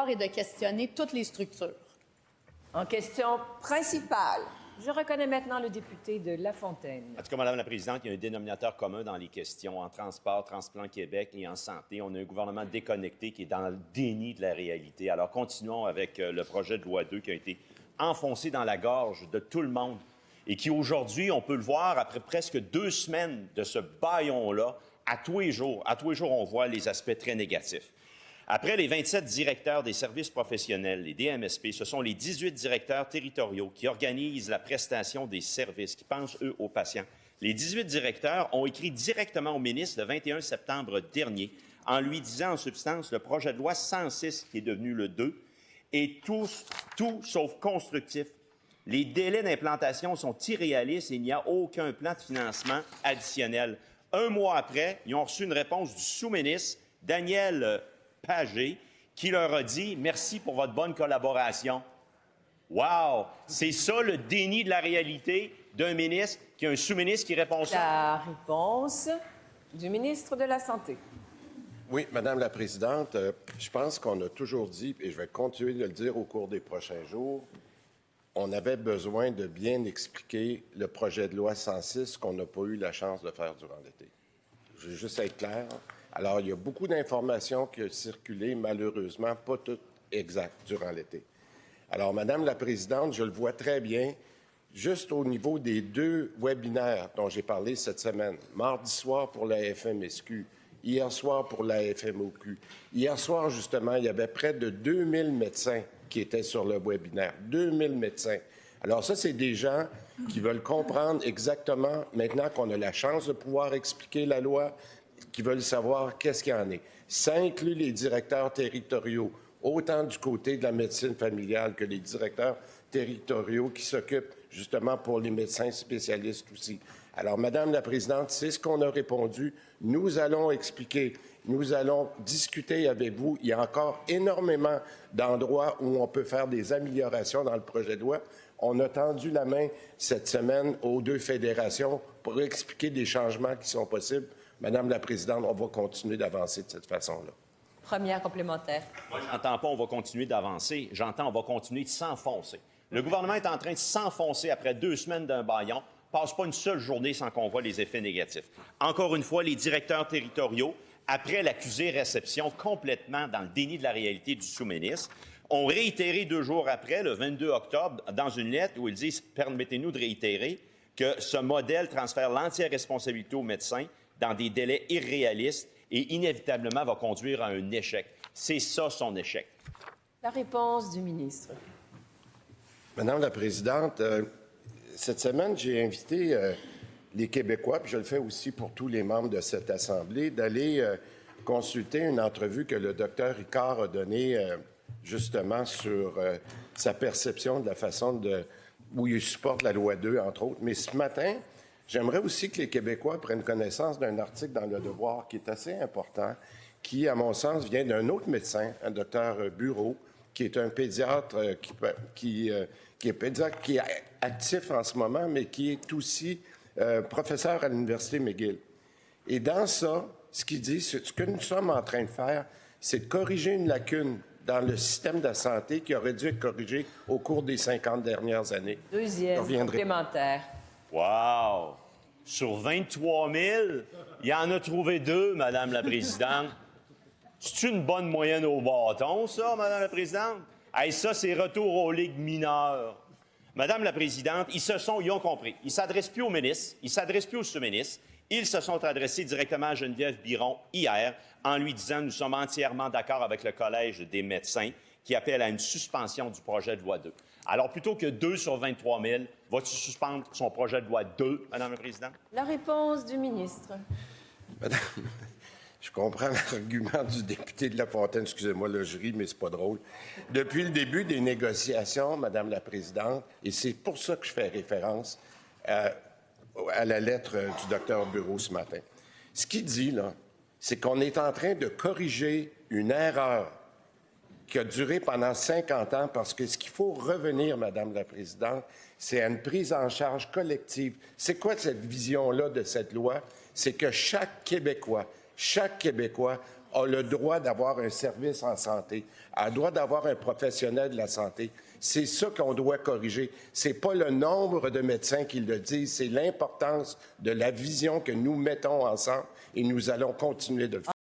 revoir et de questionner toutes les structures. En question principale, je reconnais maintenant le député de La Fontaine. En tout cas, Mme la Présidente, il y a un dénominateur commun dans les questions en transport, Transplant Québec et en santé. On a un gouvernement déconnecté qui est dans le déni de la réalité. Alors, continuons avec le projet de loi 2 qui a été enfoncé dans la gorge de tout le monde et qui, aujourd'hui, on peut le voir, après presque 2 semaines de ce bâillon-là, à tous les jours, on voit les aspects très négatifs. Après les 27 directeurs des services professionnels, les DMSP, ce sont les 18 directeurs territoriaux qui organisent la prestation des services, qui pensent, eux, aux patients. Les 18 directeurs ont écrit directement au ministre le 21 septembre dernier en lui disant en substance le projet de loi 106, qui est devenu le 2, est tout sauf constructif. Les délais d'implantation sont irréalistes et il n'y a aucun plan de financement additionnel. 1 mois après, ils ont reçu une réponse du sous-ministre, Daniel Pagé, qui leur a dit « Merci pour votre bonne collaboration ». Wow! C'est ça le déni de la réalité d'un ministre qui a un sous-ministre qui répond ça. La réponse du ministre de la Santé. Oui, Madame la Présidente, je pense qu'on a toujours dit, et je vais continuer de le dire au cours des prochains jours, on avait besoin de bien expliquer le projet de loi 106 qu'on n'a pas eu la chance de faire durant l'été. Je veux juste être clair. Alors, il y a beaucoup d'informations qui ont circulé, malheureusement, pas toutes exactes durant l'été. Alors, Madame la Présidente, je le vois très bien, juste au niveau des 2 webinaires dont j'ai parlé cette semaine, mardi soir pour la FMSQ, hier soir pour la FMOQ. Hier soir, justement, il y avait près de 2000 médecins qui étaient sur le webinaire. 2000 médecins. Alors ça, c'est des gens qui veulent comprendre exactement, maintenant qu'on a la chance de pouvoir expliquer la loi, qui veulent savoir qu'est-ce qu'il y en est. Ça inclut les directeurs territoriaux, autant du côté de la médecine familiale que les directeurs territoriaux qui s'occupent justement pour les médecins spécialistes aussi. Alors, Madame la Présidente, c'est ce qu'on a répondu. Nous allons expliquer, nous allons discuter avec vous. Il y a encore énormément d'endroits où on peut faire des améliorations dans le projet de loi. On a tendu la main cette semaine aux 2 fédérations pour expliquer des changements qui sont possibles. Madame la Présidente, on va continuer d'avancer de cette façon-là. Première complémentaire. Moi, j'entends pas on va continuer d'avancer. J'entends on va continuer de s'enfoncer. Le gouvernement est en train de s'enfoncer après 2 semaines d'un bâillon. Passe pas une seule journée sans qu'on voit les effets négatifs. Encore une fois, les directeurs territoriaux, après l'accusé-réception complètement dans le déni de la réalité du sous-ministre, ont réitéré 2 jours après, le 22 octobre, dans une lettre où ils disent « Permettez-nous de réitérer que ce modèle transfère l'entière responsabilité aux médecins dans des délais irréalistes et inévitablement va conduire à un échec. » C'est ça son échec. La réponse du ministre. Madame la Présidente, cette semaine, j'ai invité les Québécois, puis je le fais aussi pour tous les membres de cette Assemblée, d'aller consulter une entrevue que le docteur Ricard a donnée justement sur sa perception de la façon où il supporte la loi 2, entre autres. Mais ce matin, j'aimerais aussi que les Québécois prennent connaissance d'un article dans Le Devoir qui est assez important, qui, à mon sens, vient d'un autre médecin, un docteur Bureau, qui est un pédiatre qui est actif en ce moment, mais qui est aussi professeur à l'Université McGill. Et dans ça, ce qu'il dit, ce que nous sommes en train de faire, c'est de corriger une lacune dans le système de la santé qui aurait dû être corrigée au cours des 50 dernières années. Deuxième complémentaire. Wow! Sur 23 000, il en a trouvé 2, Madame la Présidente. C'est une bonne moyenne au bâton, ça, Madame la Présidente? Hey, ça, c'est retour aux ligues mineures. Madame la Présidente, ils ont compris. Ils ne s'adressent plus au ministre, ils ne s'adressent plus au sous-ministre. Ils se sont adressés directement à Geneviève Biron hier en lui disant « Nous sommes entièrement d'accord avec le Collège des médecins qui appelle à une suspension du projet de loi 2. » Alors, plutôt que 2 sur 23 000, vas-tu suspendre son projet de loi 2, Madame la Présidente? La réponse du ministre. Madame, je comprends l'argument du député de La Fontaine. Excusez-moi, là, je ris, mais c'est pas drôle. Depuis le début des négociations, Madame la Présidente, et c'est pour ça que je fais référence à la lettre du docteur Bureau ce matin. Ce qu'il dit, là, c'est qu'on est en train de corriger une erreur qui a duré pendant 50 ans, parce que ce qu'il faut revenir, Madame la Présidente, c'est à une prise en charge collective. C'est quoi cette vision-là de cette loi? C'est que chaque Québécois a le droit d'avoir un service en santé, a le droit d'avoir un professionnel de la santé. C'est ça qu'on doit corriger. C'est pas le nombre de médecins qui le disent, c'est l'importance de la vision que nous mettons ensemble et nous allons continuer de le faire.